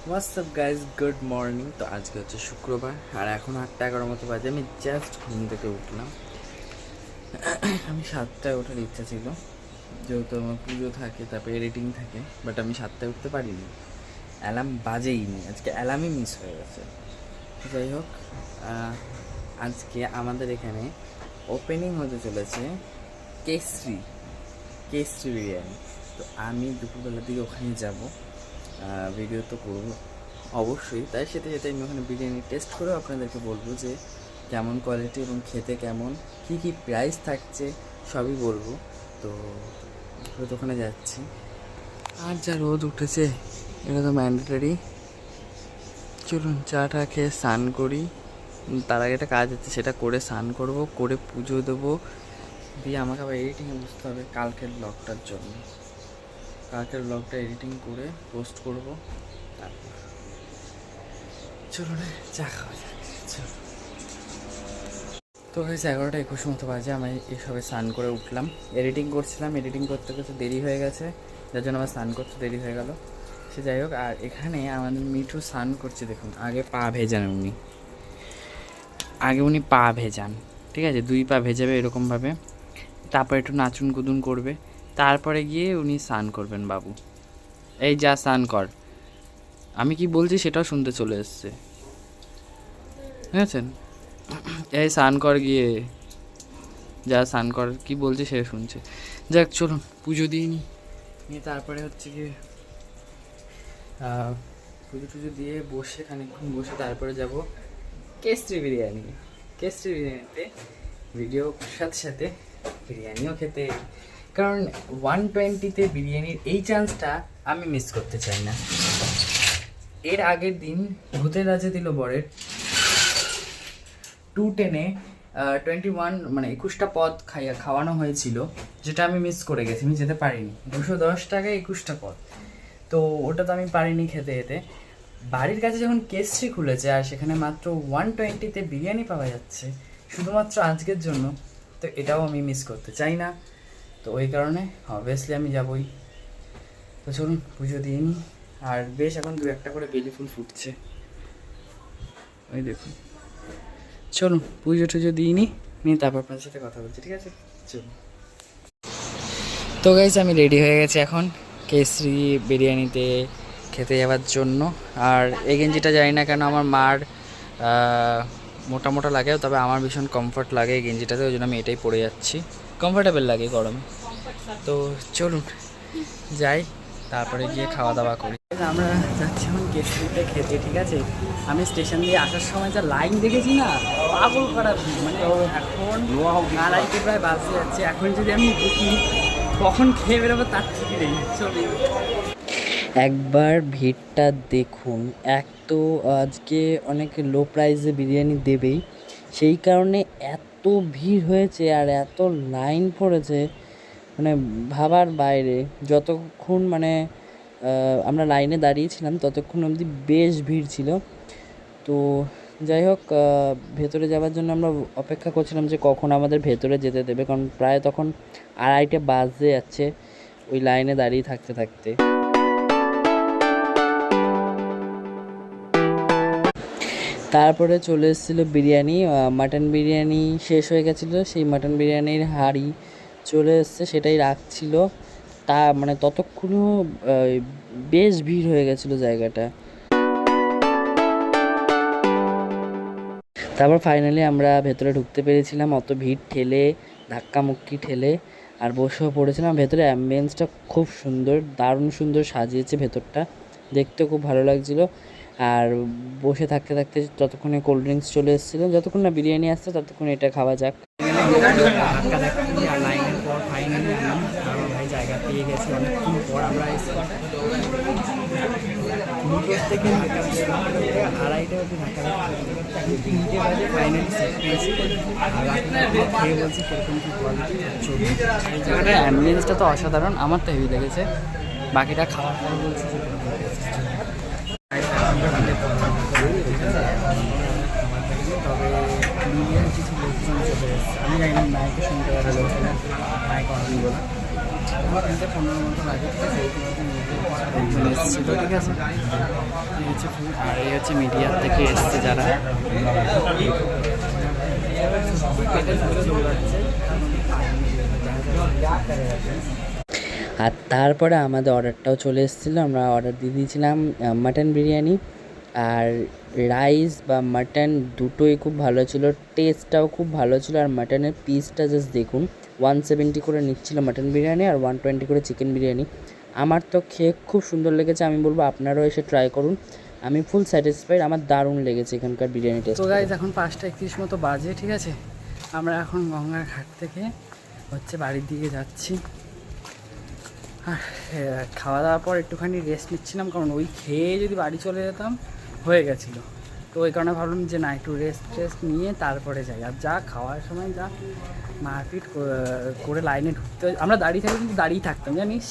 WhatsApp guys, good morning. তো আজকে হচ্ছে শুক্রবার আর এখন 8:11 মতো বাজে। আমি জাস্ট ঘুম থেকে উঠলাম। আমি 7টায় ওঠার ইচ্ছা ছিল, যেহেতু আমার পুজো থাকে, তারপরে এডিটিং থাকে, বাট আমি 7টায় উঠতে পারিনি। অ্যালার্ম বাজেইনি, আজকে অ্যালার্মই মিস হয়ে গেছে। যাই হোক, আজকে আমাদের এখানে ওপেনিং হতে চলেছে কেসরি কেসরি বিরিয়ানি। তো আমি দুপুরবেলার দিকে ওখানে যাব, ভিডিও তো করবো অবশ্যই। তাই সাথে সাথে আমি ওখানে বিরিয়ানি টেস্ট করেও আপনাদেরকে বলবো যে কেমন কোয়ালিটি এবং খেতে কেমন, কী কী প্রাইস থাকছে সবই বলবো। তো ওখানে যাচ্ছি। আর যা রোদ উঠেছে, এটা তো ম্যান্ডেটারি। চলুন চাটা খেয়ে স্নান করি। তার আগে একটা কাজ আছে, সেটা করে স্নান করবো, করে পুজো দেবো, দিয়ে আমাকে আবার এডিটিংয়ে বসতে হবে কালকের ব্লগটার জন্য। কালকের ব্লগটা এডিটিং করে পোস্ট করবো। তারপর চলুন চা খাওয়া যাক। চলো। তো হয়েছে 11টা 21 মতো বাজে। আমি এসবে স্নান করে উঠলাম, এডিটিং করছিলাম, এডিটিং করতে করতে দেরি হয়ে গেছে, যার জন্য আমার স্নান করতে দেরি হয়ে গেল। সে যাই হোক, আর এখানে আমাদের মিঠু স্নান করছে। দেখুন, আগে পা ভেজান উনি, পা ভেজান, ঠিক আছে, 2 পা ভেজাবে এরকমভাবে, তারপর একটু নাচুন কুদুন করবে, তারপরে গিয়ে উনি স্নান করবেন। বাবু এই যা স্নান কর, আমি কি বলছি সেটাও শুনতে চলে এসছে, বুঝেছেন? এই স্নান কর, গিয়ে যা স্নান কর, কি বলছে সে শুনছে। যাক চলুন পুজো দিয়ে নিয়ে তারপরে হচ্ছে গিয়ে পুজো টুজো দিয়ে বসে খানিকক্ষণ বসে তারপরে যাব কেসরি বিরিয়ানিতে ভিডিও সাথে সাথে বিরিয়ানিও খেতে। কারণ 120তে বিরিয়ানির এই চান্সটা আমি মিস করতে চাই না। এর আগের দিন ভূতের রাজা দিল বরের 210-এ 21 মানে 21টা পদ খাওয়ানো হয়েছিল, যেটা আমি মিস করে গেছি, আমি যেতে পারিনি। 210 টাকায় 21টা পদ, তো ওটা তো আমি পারিনি খেতে খেতে। বাড়ির কাছে যখন কেসরি খুলেছে আর সেখানে মাত্র 120তে বিরিয়ানি পাওয়া যাচ্ছে শুধুমাত্র আজকের জন্য, তো এটাও আমি মিস করতে চাই না। তো ওই কারণে অবভিয়াসলি আমি যাবই। তো চলুন পুজো দিয়ে নিই। আর বেশ এখন 2-1টা করে বেলি ফুল ফুটছে, ওই দেখুন। চলুন পুজো টুজো দিয়ে নিই, তারপর আপনার সাথে কথা বলছি, ঠিক আছে? চলুন। তো গাইস, আমি রেডি হয়ে গেছি এখন কেসরি বিরিয়ানিতে খেতে যাওয়ার জন্য। আর এই গেঞ্জিটা জানি না কেন আমার মার মোটা মোটা লাগে, তবে আমার ভীষণ কমফর্ট লাগে এই গেঞ্জিটাতে, ওই জন্য আমি এটাই পরে যাচ্ছি, কমফর্টেবল লাগে গরমে। তো চলুন যাই, তারপরে গিয়ে খাওয়া দাওয়া করি। আমরা যাচ্ছি এখন কেসরিতে খেতে, ঠিক আছে? আমি স্টেশন দিয়ে আসার সময় যা লাইন দেখেছি না, পাগল করা ভিড়। মানে এখন 2:30 প্রায় বাজতে যাচ্ছে, এখন যদি আমি দেখি কখন খেয়ে বেরোবো তার ঠিকই নেই। চলি, একবার ভিড়টা দেখুন। এক তো আজকে অনেক লো প্রাইসে বিরিয়ানি দেবেই, সেই কারণে এত ভিড় হয়েছে আর এত লাইন পড়েছে, মানে ভাবার বাইরে। যতক্ষণ মানে আমরা লাইনে দাঁড়িয়েছিলাম ততক্ষণ অবধি বেশ ভিড় ছিল। তো যাই হোক, ভেতরে যাওয়ার জন্য আমরা অপেক্ষা করছিলাম যে কখন আমাদের ভেতরে যেতে দেবে, কারণ প্রায় তখন 2:30 বাজতে যাচ্ছে ওই লাইনে দাঁড়িয়ে থাকতে থাকতে। তারপরে চলে এসেছিলো বিরিয়ানি, মাটন বিরিয়ানি শেষ হয়ে গেছিলো, সেই মাটন বিরিয়ানির হাঁড়ি চলে এসছে, সেটাই রাখছিল। তা মানে ততক্ষণও বেশ ভিড় হয়ে গেছিলো জায়গাটা। তারপর ফাইনালি আমরা ভেতরে ঢুকতে পেরেছিলাম, অত ভিড় ঠেলে, ধাক্কামুক্কি ঠেলে, আর বসেও পড়েছিলাম। ভেতরে অ্যাম্বিয়েন্সটা খুব সুন্দর, দারুণ সুন্দর সাজিয়েছে ভেতরটা, দেখতে খুব ভালো লাগছিলো। আর বসে থাকতে থাকতে যতক্ষণে কোল্ড ড্রিঙ্কস চলে এসেছিলো, যতক্ষণ না বিরিয়ানি আসছে ততক্ষণ এটা খাওয়া যাক। আর লাইনের পর ফাইনালি আমি আমার ভাই জায়গা পেয়ে গেছি, অনেকক্ষণ পর আমরা থেকে 2:30 অবধি ধাক্কা 3টে বাজে ফাইনালি সেট পেয়েছি। আর খেয়ে বলছি কীরকম কী কোয়ালিটি। জায়গাটার অ্যাম্বিয়েন্সটা তো অসাধারণ, আমার তো হেভি লেগেছে। বাকিটা খাওয়ার পর বলছি যে তবে মিলিয়ন কিছু লোকজন চলে এসেছে। আমি জানি না মাইকে শুনতে পারা যাচ্ছে না, মাইক অন বলে আমার 15 মতো লাগে, ঠিক আছে? একজন এসেছিল, ঠিক আছে। এই হচ্ছে আর এই হচ্ছে মিডিয়ার থেকে এসছে যারা, আর তারপরে আমাদের অর্ডারটাও চলে এসেছিলো। আমরা অর্ডার দিয়ে দিয়েছিলাম মাটন বিরিয়ানি, আর রাইস বা মাটন দুটোই খুব ভালো ছিল, টেস্টটাও খুব ভালো ছিল। আর মাটনের পিসটা জাস্ট দেখুন, 170 করে নিচ্ছিল মাটন বিরিয়ানি আর 120 করে চিকেন বিরিয়ানি। আমার তো খেয়ে খুব সুন্দর লেগেছে, আমি বলবো আপনারাও এসে ট্রাই করুন। আমি ফুল স্যাটিসফাইড, আমার দারুণ লেগেছে এখানকার বিরিয়ানি টেস্ট। তো গাইজ এখন 5:31 মতো বাজে, ঠিক আছে। আমরা এখন গঙ্গার ঘাট থেকে হচ্ছে বাড়ির দিকে যাচ্ছি। আর খাওয়া দাওয়ার পর একটুখানি রেস্ট নিচ্ছিলাম, কারণ ওই খেয়ে যদি বাড়ি চলে যেতাম হয়ে গেছিলো। তো ওই কারণে ভাবলাম যে না, একটু রেস্ট নিয়ে তারপরে যাই। আর যা খাওয়ার সময় যা মারপিট করে লাইনে ঢুকতে, আমরা দাঁড়িয়ে থাকলে কিন্তু দাঁড়িয়ে থাকতাম, জানিস।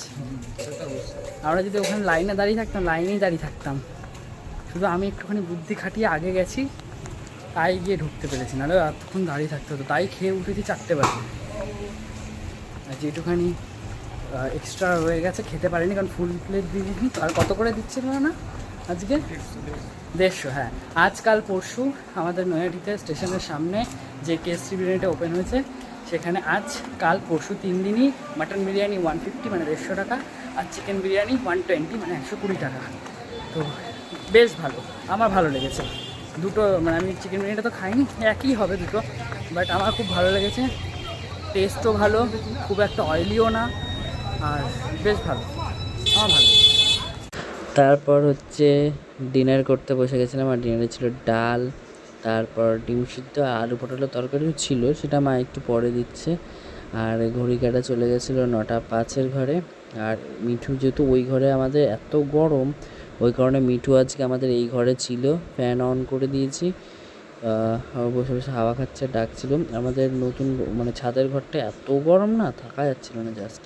আমরা যদি ওখানে লাইনে দাঁড়িয়ে থাকতাম, লাইনেই দাঁড়িয়ে থাকতাম। শুধু আমি একটুখানি বুদ্ধি খাটিয়ে আগে গেছি, তাই গিয়ে ঢুকতে পেরেছি, নাহলে এতক্ষণ দাঁড়িয়ে থাকতে হতো। তাই খেয়ে উঠেছি 4টে বাজে। আর যেটুখানি এক্সট্রা রয়ে গেছে খেতে পারিনি, কারণ ফুল প্লেট দিয়ে দিই। আর কত করে দিচ্ছিল না আজকে? 150। হ্যাঁ, আজকাল পরশু আমাদের নৈহাটিতে স্টেশনের সামনে যে কেএসসি বিরিয়ানিটা ওপেন হয়েছে, সেখানে আজ কাল পরশু 3 দিনই মাটন বিরিয়ানি 150 মানে 150 টাকা, আর চিকেন বিরিয়ানি 120 মানে 120 টাকা। তো বেশ ভালো, আমার ভালো লেগেছে দুটো। মানে আমি চিকেন বিরিয়ানিটা তো খাইনি, একই হবে দুটো, বাট আমার খুব ভালো লেগেছে। টেস্টও ভালো, খুব একটা অয়েলিও না, আর বেশ ভালো, আমার ভালো। তারপর হচ্ছে ডিনার করতে বসে গেছিলাম। আর ডিনারে ছিল ডাল, তারপর ডিম সিদ্ধ, আলু পটলের তরকারিও ছিল, সেটা মা একটু পরে দিচ্ছে। আর ঘড়ি কাটা চলে গেছিলো 9:05 ঘরে। আর মিঠু যেহেতু ওই ঘরে, আমাদের এত গরম, ওই কারণে মিঠু আজকে আমাদের এই ঘরে ছিল, ফ্যান অন করে দিয়েছি। বসে বসে হাওয়া খাচ্ছে, ডাকছিল। আমাদের নতুন মানে ছাদের ঘরটা এত গরম না, থাকা যাচ্ছিল না জাস্ট।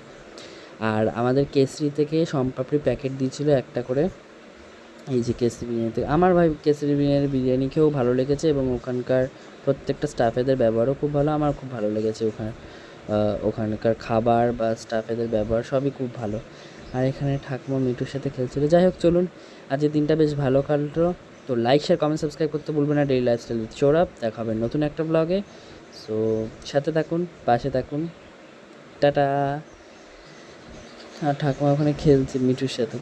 আর আমাদের কেসরি থেকে সম্পাপড়ি প্যাকেট দিয়েছিল একটা করে, এই যে কেসরি বিরিয়ানি থেকে। আমার ভাই কেসরি বিরিয়ানি খেয়েও ভালো লেগেছে, এবং ওখানকার প্রত্যেকটা স্টাফেদের ব্যবহারও খুব ভালো। আমার খুব ভালো লেগেছে ওখানকার খাবার বা স্টাফেদের ব্যবহার সবই খুব ভালো। আর এখানে ঠাকুমা মিঠুর সাথে খেলছিল। যাই হোক, চলুন, আজকের দিনটা বেশ ভালো কাটলো। তো লাইক, শেয়ার, কমেন্ট, সাবস্ক্রাইব করতে ভুলবেন না। Daily lifestyle with Sourav. দেখা হবে নতুন একটা ব্লগে। সো সাথে থাকুন, পাশে থাকুন, টাটা। আর ঠাকুমা ওখানে খেলছে মিঠুর সাথে।